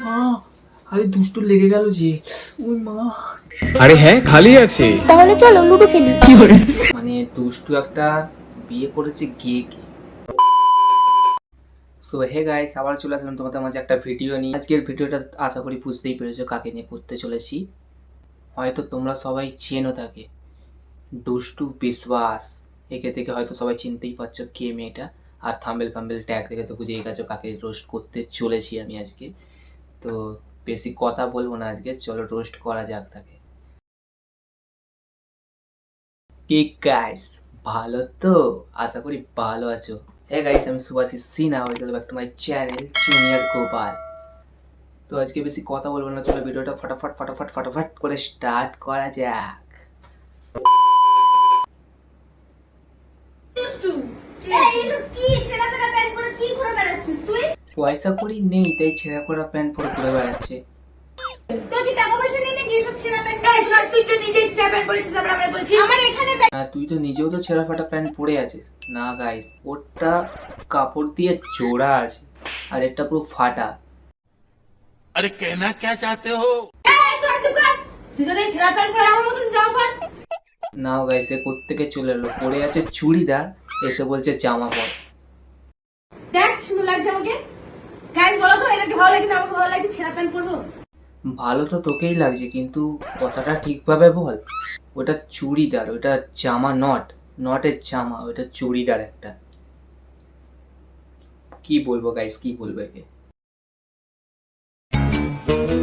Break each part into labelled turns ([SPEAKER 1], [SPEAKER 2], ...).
[SPEAKER 1] মা, আরে দুষ্টু লেগে গেল যে। ওই মা,
[SPEAKER 2] আরে হ্যাঁ খালি আছে।
[SPEAKER 3] তাহলে চলো লুডো খেলি।
[SPEAKER 1] মানে দুষ্টু একটা বিয়ে করেছে গেকে। সো হে গাইস, আবার চলে আসলাম তোমাদের মাঝে একটা ভিডিও নিয়ে। আজকের ভিডিওটা আশা করি বুঝতেই পেরেছো কাকে নিয়ে করতে চলেছি। হয়তো তোমরা সবাই চেনো তাকে, দুষ্টু বিশ্বাস। একে থেকে হয়তো সবাই চিনতেই পারছো কে মেয়েটা, আর থাম্বেল ফাম্বেল ট্যাগ দেখে তো বুঝেই গেছো কাকে রোস্ট করতে চলেছি আমি আজকে। তো বেশি কথা বলবো না আজকে, চলো রোস্ট করা যাক তাকে। কি গাইস, ভালো তো? আশা করি ভালো আছো। হে গাইস, আমি Subhasis Sinha, welcome back to my channel junior Gopal. তো আজকে বেশি কথা বলবো না, চলো ভিডিওটা ফটাফট ফটাফট ফটাফট করে স্টার্ট করা যাক। পয়সা করি নেই, তাই ছেঁড়া করা প্যান্ট পরে ঘুরে বেড়াচ্ছে। তুই তো নিজেও তো ছেঁড়া ফাটা প্যান্ট পরে আছিস। না গাইস, ওটা কাপড় দিয়ে জোড়া আছে আর এটা পুরো ফাটা।
[SPEAKER 4] अरे कहना क्या चाहते हो?
[SPEAKER 1] নাও গাইস, এ কোত্থেকে চলে এলো, পরে আছে চুড়িদার, এসে বলছে জামা পর।
[SPEAKER 5] দেখ সুন্দর লাগছে আমাকে। গাইস বলো তো, এটা কি ভালো লাগে না আমাকে ভালো লাগে ছেঁড়া প্যান্ট পরবো?
[SPEAKER 1] ভালো তো তোকেই লাগছে, কিন্তু কথাটা ঠিকভাবে বল। ওটা চুড়িদার, ওটা জামা নটের জামা, ওটা চুড়িদার একটা। কি বলবো গাইস, কি বলবো একে।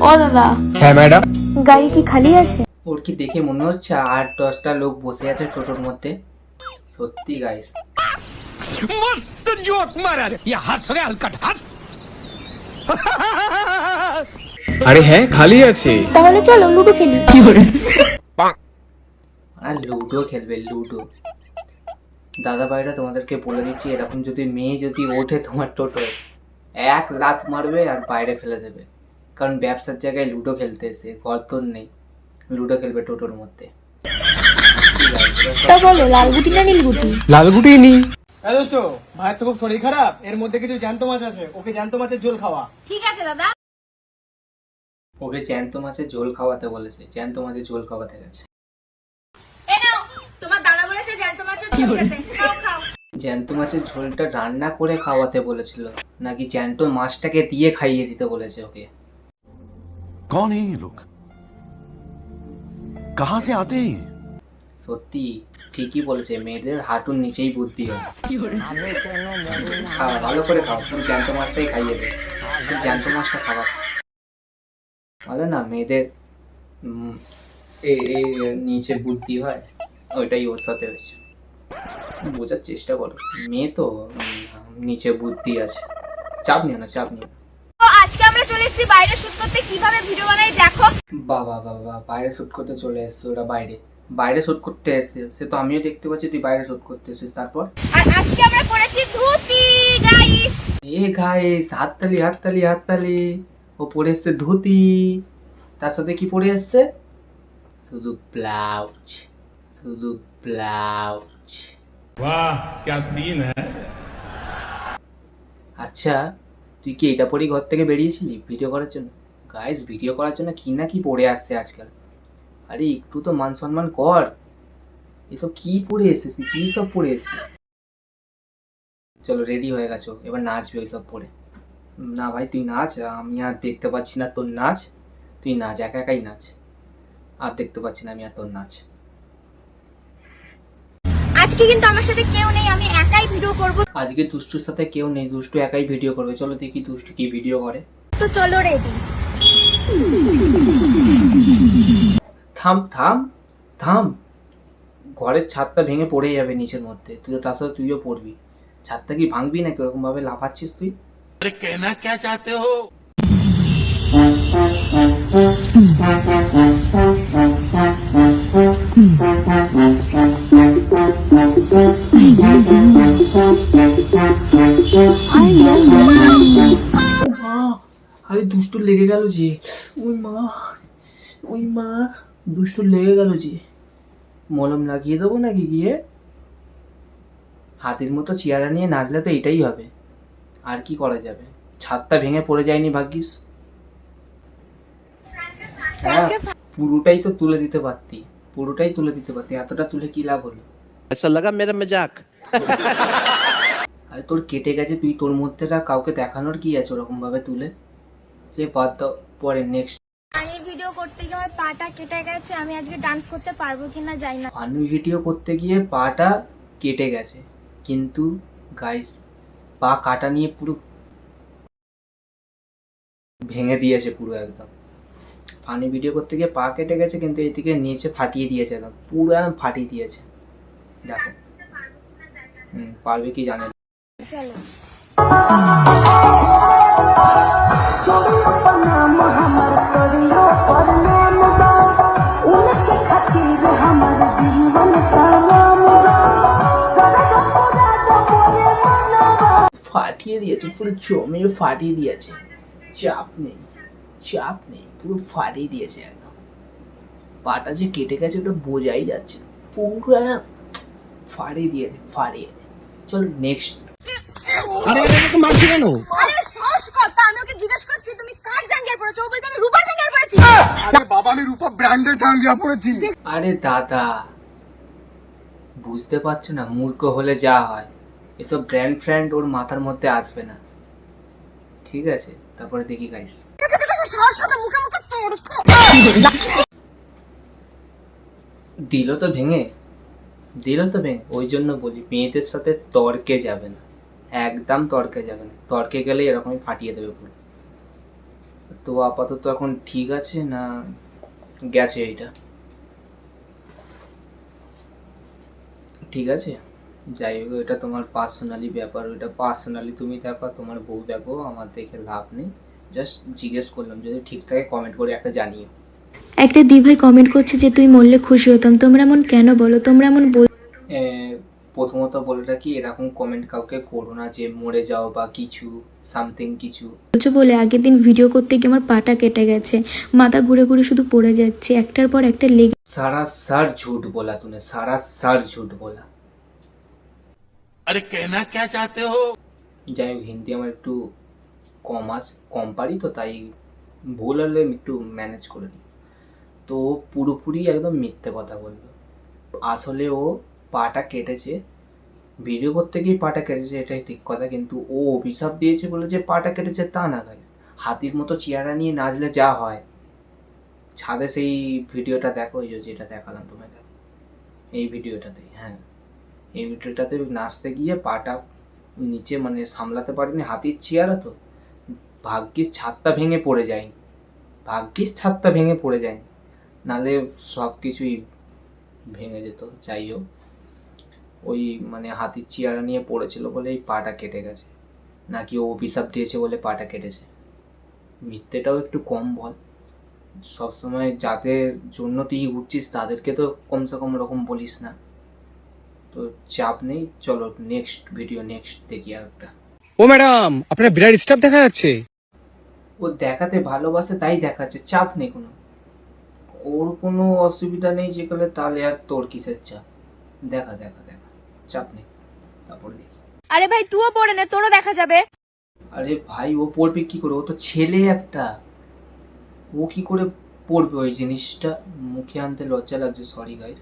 [SPEAKER 3] ও দাদা,
[SPEAKER 2] হ্যাঁ ম্যাডাম।
[SPEAKER 3] গাড়ি কি খালি আছে?
[SPEAKER 1] ওর কি দেখে মনে হচ্ছে 8-10টা লোক বসে আছে টোটোর মধ্যে? সত্যি গাইস।
[SPEAKER 4] मस्त जोक मारा रे ये हंस रे हलकट हंस
[SPEAKER 2] আরে হ্যাঁ খালি আছে।
[SPEAKER 3] তাহলে চলো লুডো খেলি।
[SPEAKER 1] আর লুডো খেলবে, লুডো। দাদা ভাইরা তোমাদেরকে বলে দিচ্ছি, এরকম যদি মেয়ে যদি ওঠে তোমার টোটোয়, এক লাত মারবে আর বাইরে ফেলে দেবে। কারণ ব্যবসার জায়গায় লুডো খেলতে এসে গর্তন নেই, লুডো খেলবে টোটোর মধ্যে।
[SPEAKER 3] তা বলো লাল গুটি না নীল গুটি?
[SPEAKER 2] লালগুটি নি।
[SPEAKER 6] হ্যাঁ দোস্ত, ভাইয়ের তো খুব শরীর খারাপ, এর মধ্যে কিছু জ্যান্ত মাছ আছে, ওকে জ্যান্ত মাছের ঝোল খাওয়া।
[SPEAKER 5] ঠিক আছে দাদা।
[SPEAKER 1] ওকে জ্যান্ত মাছের ঝোল খাওয়াতে বলেছে, জ্যান্ত মাছের ঝোল খাওয়াতে গেছে।
[SPEAKER 5] এই নাও, তোমার দাদা বলেছে জ্যান্ত মাছের ঝোল খেতে। খাও খাও।
[SPEAKER 1] জ্যান্ত মাছের ঝোলটা রান্না করে খাওয়াতে বলেছিল, নাকি জ্যান্ত মাছটাকে দিয়ে খাইয়ে দিতে বলেছে ওকে?
[SPEAKER 4] कौन है ये लोग? कहां से आते हैं?
[SPEAKER 1] সত্যি ঠিকই বলেছে, মেয়েদের হাঁটুর নিচেই বুদ্ধি হয়। খাওয়া ভালো করে খাও, তুমি জ্যান্ত মাছটাই খাইয়ে দে। তুই জ্যান্ত মাছটা খাওয়াচ্ছে ভালো না, মেয়েদের এই এই নিচে বুদ্ধি হয়, ওইটাই ওর সাথে হয়েছে। বোঝার চেষ্টা করো, মেয়ে তো নিচে বুদ্ধি আছে। চাপ নিও না, চাপ নিও না।
[SPEAKER 5] তো আজকে আমরা চলে এসেছি বাইরে শুট করতে, কিভাবে ভিডিও বানাই দেখো।
[SPEAKER 1] বাবা বাবা, বাইরে শুট করতে চলে এসছে ওরা। বাইরে শুট করতে এসছে, সে তো আমিও দেখতে পাচ্ছি তুই বাইরে শুট করতে এসেছিস। তারপর
[SPEAKER 5] আর আজকে আমরা করেছি ধুতি গাইস।
[SPEAKER 1] এ গাইস, হাততালি হাততালি হাততালি। ও পরে এসছে ধুতি, তার সাথে কি পরে এসছে? শুধু ব্লাউজ, শুধু ব্লাউজ।
[SPEAKER 4] वाह क्या सीन है।
[SPEAKER 1] আচ্ছা, তুই কি এটা পরেই ঘর থেকে বেরিয়েছিলি ভিডিও করার জন্য? গাইস, ভিডিও করার জন্য কি না কি পরে আসছে আজকাল। আরে একটু তো মান সম্মান কর। এসব কি পরে এসেছিস, কি সব পরে এসেছিস? চলো রেডি হয়ে গেছো, এবার নাচবে ওইসব পরে। না ভাই তুই নাচ, আমি আর দেখতে পাচ্ছি না তোর নাচ। তুই নাচ, একা একাই নাচ। আর দেখতে পাচ্ছি না আমি আর তোর নাচ।
[SPEAKER 5] আজকে কিন্তু আমার সাথে কেউ নেই, আমি একাই ভিডিও করব।
[SPEAKER 1] আজকে দুষ্টুর সাথে কেউ নেই, দুষ্টু একাই ভিডিও করবে। চলো দেখি দুষ্টু কি ভিডিও করে।
[SPEAKER 5] তো চলো রেডি।
[SPEAKER 1] থাম থাম থাম, ঘরের ছাদটা ভেঙে পড়ে যাবে নিচের মধ্যে। তুই তো তার সাথে তুইও পড়বি। ছাদটা কি ভাঙবি নাকি? ওরকম ভাবে লাফাচ্ছিস তুই।
[SPEAKER 4] अरे कहना क्या चाहते हो?
[SPEAKER 1] মা, আরে দুষ্টুর লেগে গেল যে। ওই মা, ওই মা, দুষ্টুর লেগে গেল যে। মলম লাগিয়ে দেবো নাকি গিয়ে? হাতির মতো চেয়ারা নিয়ে নাচলে তো এটাই হবে, আর কি করা যাবে। ছাদটা ভেঙে পড়ে যায়নি ভাগ্যিস। হ্যাঁ, পুরোটাই তো তুলে দিতে পারতি, পুরোটাই তুলে দিতে পারতি, এতটা তুলে কি লাভ হলো?
[SPEAKER 7] ऐसा लगा मेरा मजाक।
[SPEAKER 1] আরে তোর কেটে গেছে, তুই তোর মধ্যেটা কাউকে দেখানোর কি আছে ওরকম ভাবে তুলে? যে বাদ দাও, পরে নেক্সট।
[SPEAKER 3] ফানি ভিডিও করতে গিয়ে আমার পাটা কেটে গেছে, আমি আজকে ডান্স করতে পারবো কিনা জানি না।
[SPEAKER 1] ফানি ভিডিও করতে গিয়ে পাটা কেটে গেছে, কিন্তু গাইস পা কাটা নিয়ে পুরো ভেঙে দিয়েছে পুরো একদম। ফানি ভিডিও করতে গিয়ে পা কেটে গেছে, কিন্তু এদিকে নিচে ফাটিয়ে দিয়েছে একদম, পুরো একদম ফাটিয়ে দিয়েছে। দেখো পারবে কি জানে না।
[SPEAKER 3] চলো
[SPEAKER 1] ফাটিয়ে দিয়েছে পুরো, জমিয়ে ফাটিয়ে দিয়েছে, চাপ নেই চাপ নেই, পুরো ফাটিয়ে দিয়েছে একদম। পাটা যে কেটে গেছে ওটা বোঝাই যাচ্ছে, পুরো একদম ফাটিয়ে দিয়েছে, ফাটিয়ে। চলো নেক্সট।
[SPEAKER 4] আরে এরকম মারছি কেন?
[SPEAKER 3] আরে সস কথা, আমি ওকে জিজ্ঞেস করছি তুমি কার জাঙ্গিয়া পড়েছো, ও বলছে আমি রূপার জাঙ্গিয়া পড়েছি।
[SPEAKER 6] আরে বাবা, আমি রূপা ব্র্যান্ডের জাঙ্গিয়া পড়েছি।
[SPEAKER 1] আরে দাদা, বুঝতে পারছো না? মূর্খ হলে যা হয়, এসব ব্র্যান্ড ফ্র্যান্ড ওর মাথার মধ্যে আসবে না, ঠিক আছে? তারপরে দেখি গাইস,
[SPEAKER 3] সস কথা মুখে মুখে তর্ক।
[SPEAKER 1] দিল তো ভেঙে, দিল তো ভেঙে। ওই জন্য বলি মেয়েদের সাথে তর্কে যাবে না, একদম তর্কে যাবে না, তর্কে গেলে এরকমই ফাটিয়ে দেবে পুরো। তো আপাতত এখন ঠিক আছে না গেছে? এইটা ঠিক আছে, যাই হোক, এটা তোমার পার্সোনালি ব্যাপার, ওটা পার্সোনালি তুমি দেখো, তোমার বউ দেখো, আমার দেখে লাভ নেই। জাস্ট জিজ্ঞেস করলাম, যদি ঠিক থাকে কমেন্ট করে একটা জানিও।
[SPEAKER 8] একটা দিভাই কমেন্ট করছে যে তুই মরলে খুশি হতাম, তোমরা এমন কেন বলো? তোমরা এমন
[SPEAKER 1] প্রথমত বলে রাখি, এরকম কমেন্ট কাউকে করো না যে মরে যাও বা কিছু সামথিং কিছু।
[SPEAKER 8] বলছো বলে আগের দিন ভিডিও করতে গিয়ে আমার পাটা কেটে গেছে, মাথা ঘুরে ঘুরে শুধু পড়ে যাচ্ছে, একটার পর একটা লেগে।
[SPEAKER 1] सारा सर झूठ बोला तूने, सारा सर झूठ बोला।
[SPEAKER 4] अरे कहना क्या चाहते हो?
[SPEAKER 1] যাই হোক, হিন্দি আমার একটু কম পারি, তো তাই ভুল হলে একটু ম্যানেজ করে দিই। তো পুরোপুরি একদম মিথ্যে কথা বললো। আসলে ও পাটা কেটেছে, ভিডিও করতে গিয়ে পাটা কেটেছে, এটাই ঠিক কথা, কিন্তু ও অভিশাপ দিয়েছে বলে যে পাটা কেটেছে তা না গাই। হাতির মতো চেহারা নিয়ে নাচলে যা হয়, ছাদে সেই ভিডিওটা দেখো, ওই যেটা দেখালাম তোমাকে, এই ভিডিওটাতে, হ্যাঁ এই ভিডিওটাতে নাচতে গিয়ে পাটা নিচে মানে সামলাতে পারিনি, হাতির চেয়ারা তো, ভাগ্যিস ছাদটা ভেঙে পড়ে যায়নি, ভাগ্যিস ছাদটা ভেঙে পড়ে যায়নি, নালে সব কিছুই ভেঙে যেত। যাই হোক, ওই মানে হাতির চেয়ারা নিয়ে পড়েছিল বলে এই পাটা কেটে গেছে, নাকি ও অভিশাপ দিয়েছে বলে পাটা কেটেছে। মিথ্যেটাও একটু কম বল, সবসময় যাদের জন্য তুই উঠছিস তাদেরকে তো কমসে কম ওরকম বলিস না। তো চাপ নেই, চলো নেক্সট ভিডিও, নেক্সট দেখি আর একটা।
[SPEAKER 2] ও ম্যাডাম, আপনার বিরাট স্টাফ দেখা যাচ্ছে।
[SPEAKER 1] ও দেখাতে ভালোবাসে তাই দেখাচ্ছে, চাপ নেই কোনো, ওর কোনো অসুবিধা নেই যেগুলো, তাহলে আর তোর কিসের চাপ? দেখা দেখা দেখা, চাপ নেই, তারপর দেখি।
[SPEAKER 3] আরে ভাই তুইও পড়ে নে, তোরও দেখা যাবে।
[SPEAKER 1] আরে ভাই ও পড়বে কি করে? ও তো ছেলে একটা, ও কি করে পড়বে ওই জিনিসটা? মুখে আনতে লজ্জা লাগছে, সরি গাইস।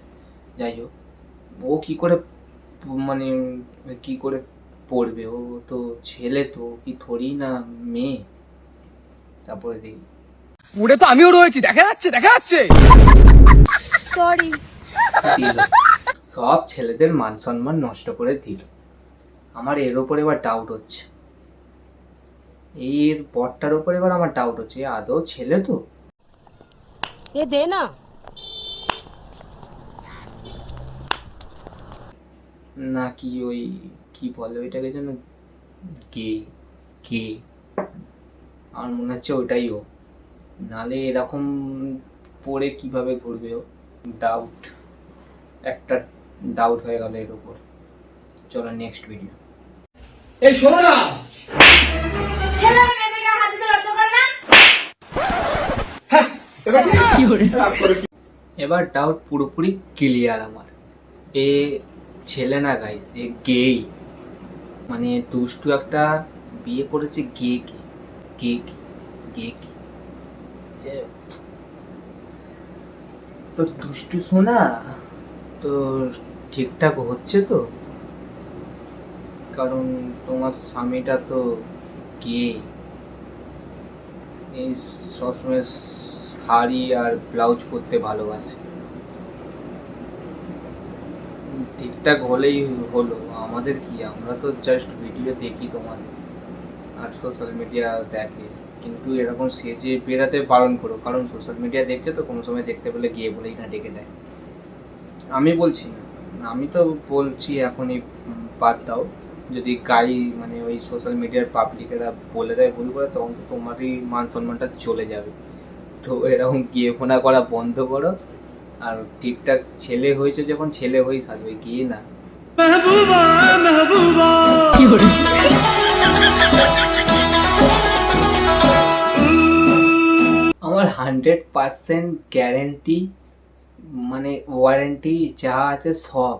[SPEAKER 1] যাই হোক, ও কি করে মানে কি করে পড়বে? ও তো ছেলে, তো কি থরি না মেয়ে? তারপরে দেখি।
[SPEAKER 2] পুরে তো আমিও রয়েছি, দেখা যাচ্ছে দেখা যাচ্ছে।
[SPEAKER 3] সরি।
[SPEAKER 1] দিল, সব ছেলেদের মান সম্মান নষ্ট করে দিল। আমার এর ওপরে এবার ডাউট হচ্ছে, এর বরটার ওপরে এবার আমার ডাউট হচ্ছে, এ আদৌ ছেলে তো?
[SPEAKER 5] এ দে না।
[SPEAKER 1] নাকি ওই কি বলে ওইটাকে যেন, গে গে, আমার মনে হচ্ছে ওইটাই ও, নালে এরকম পরে কিভাবে ঘুরবে ও? ডাউট, একটা ডাউট হয়ে গেল এর উপর। চলো নেক্সট ভিডিও।
[SPEAKER 6] এই শোনো না,
[SPEAKER 5] ছেলে মেয়েদেরকে হাত দিতে লজ্জা করে না?
[SPEAKER 1] এবার ডাউট পুরোপুরি ক্লিয়ার আমার, এ ছেলে না গাইস, এ গেই, মানে দুষ্টু একটা বিয়ে করেছে গে কে, গে কে, গে কে, যে তো দুষ্টু সোনা তো ঠিকঠাক হচ্ছে তো? কারণ তোমার স্বামীটা তো গে, এই সবসময় শাড়ি আর ব্লাউজ পরতে ভালোবাসে। ঠিকঠাক হলেই হলো, আমাদের কি, আমরা তো জাস্ট ভিডিও দেখি তোমাদের আর সোশ্যাল মিডিয়া দেখে, কিন্তু এরকম সেজে বেরাতে বারণ করো, কারণ সোশ্যাল মিডিয়া দেখছে তো কোনো সময় দেখতে পেলে গিয়ে বলেই না ডেকে দেয়। আমি বলছি না, আমি তো বলছি এখনই বাদ দাও। যদি গাই মানে ওই সোশ্যাল মিডিয়ার পাবলিকেরা বলে দেয় ভুল করে, তখন তো তোমারই মান সম্মানটা চলে যাবে। তো এরকম গিয়ে ফোনা করা বন্ধ করো, আর ঠিকঠাক ছেলে হয়েছে যখন ছেলে হয়েই থাকবে, গিয়ে না। আমার 100% গ্যারেন্টি মানে ওয়ারেন্টি যা আছে সব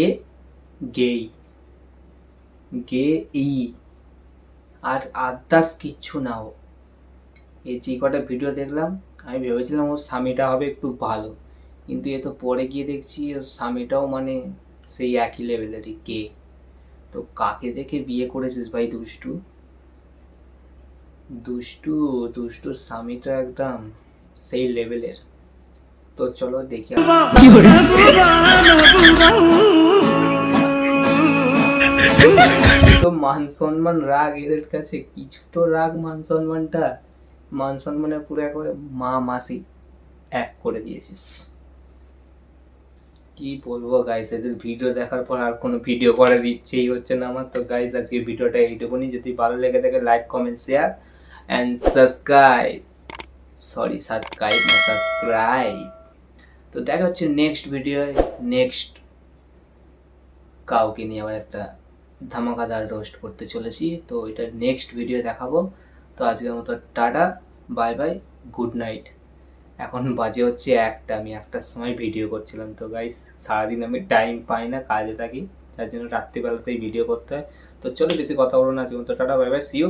[SPEAKER 1] এ গেই গে ই, আর আদার্স কিচ্ছু না। ও এই যে কটা ভিডিও দেখলাম আমি ভেবেছিলাম ওর স্বামীটা হবে একটু ভালো, কিন্তু এ তো পরে গিয়ে দেখছি ওর স্বামীটাও মানে সেই একই লেভেলেরই গে। তো কাকে দেখে বিয়ে করেছিস ভাই দুষ্টু? দুষ্টুর স্বামীটা একদম সেই লেভেলের। তো চলো দেখি তো মান সম্মান রাগ এদের কাছে, কিছু তো রাগ মান সম্মানটা, মান সম্মানের পুরো একবারে মা মাসি এক করে দিয়েছিস। কি বলবো গাইস, এদের ভিডিও দেখার পর আর কোনো ভিডিও করার ইচ্ছেই হচ্ছে না আমার। তো গাইস আজকে ভিডিওটা এইটুকুনি, যদি ভালো লেগে থাকে like comment share and subscribe, subscribe. তো দেখা হচ্ছে নেক্সট ভিডিও, নেক্সট কাউকে নিয়ে আবার একটা ধামাকাদার রোস্ট করতে চলেছি। তো এটা নেক্সট ভিডিও দেখাবো। তো আজকের মতো tata, bye by, good night. এখন বাজে হচ্ছে 1টা, আমি 1টার সময় ভিডিও করছিলাম। তো গাইস সারাদিন আমি টাইম পাই না, কাজে থাকি, তার জন্য রাত্রিবেলাতেই ভিডিও করতে হয়। তো চলো বেশি কথা বলো না, আজকের মতো tata, bye bye, see you.